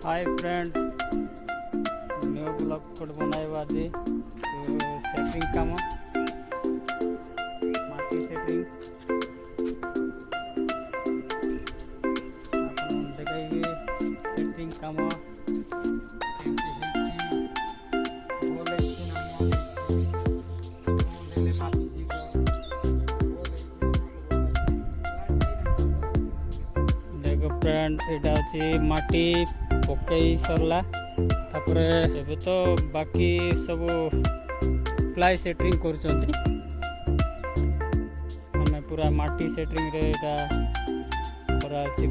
हाय friend, new blog code बनाइबा आज setting काम माटी सेटिंग आपन देखाइबे सेटिंग काम केमती हेछि बोले छिन बोले माटी देखो फ्रेंड एटा अछि माटी पकई सरला तापरे एबे तो बाकी सब प्लाई सेटिंग करछंती हमें पूरा माटी सेटिंग रे एटा करा अछि।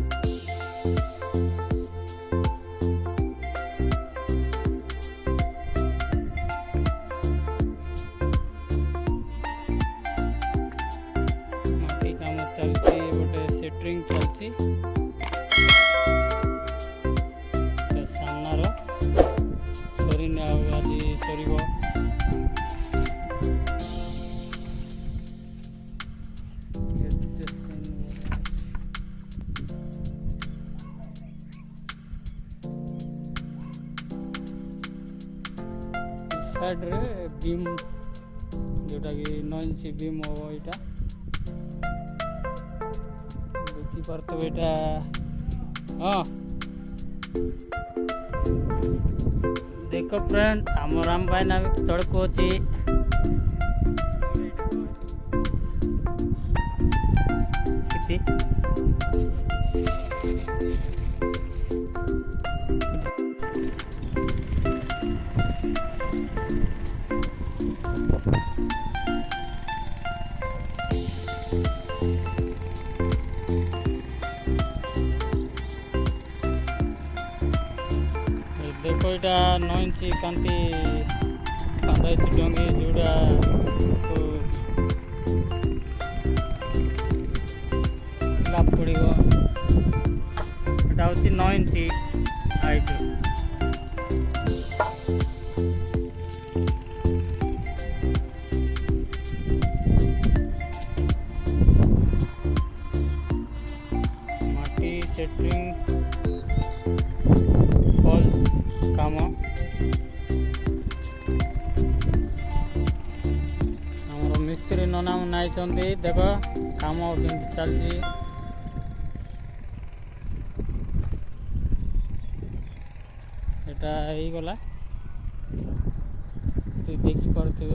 माटी काम चलछि गोटे सेटिंग चलछि आज सर साइड रे बीम जोटा कि 9 इंच बीम हो इटा देखि परतो बेटा। हाँ देखो फ्रेंड आम राम भाई ना तड़को अच्छी देखो इटा 9 इंच कांति बांधा डंगी जोड़ा स्लाब पड़ो एटा हूँ 9 इंच हाइट माटी सेटिंग काम आमर मिस्त्री नना नाई देख काम केमती चलती एटा ही गला देखी पारे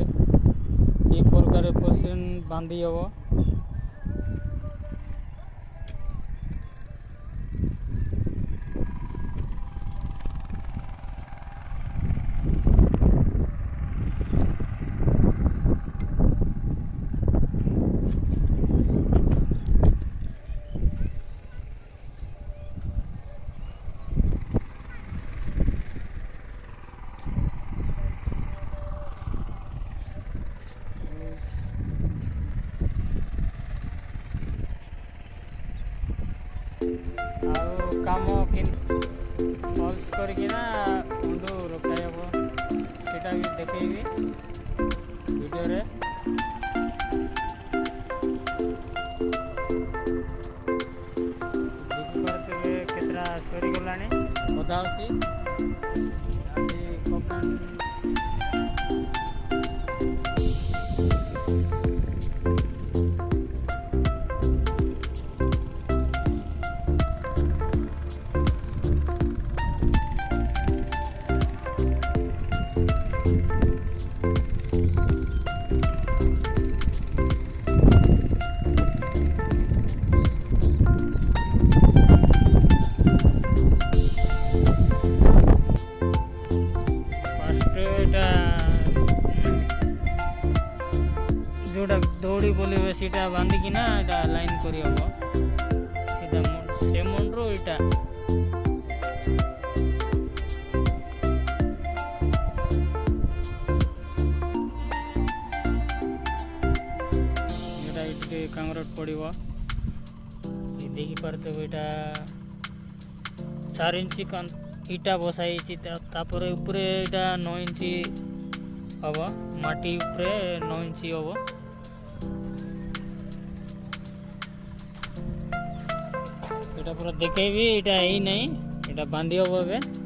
ये प्रकार पशन बांधी हम काम फल्स करना मुंडू रखाई हम सीटा भी देखी वीडियो रे देखी पारे केतरा सरी गला कथा जोटा दौड़ी बोले सीटा बांधिकिना एटा लाइन करी हम सीधा से मुंड्रो इटा एटा इटे कांगरट पड़िबो देखि पारते एटा 4 इंच इटा बसाई तापर ऊपरे एटा 9 इंच हवा माटी ऊपरे 9 इंच हवा एटा पूरा देखेबी एटा ही नहीं एटा बांधी हम।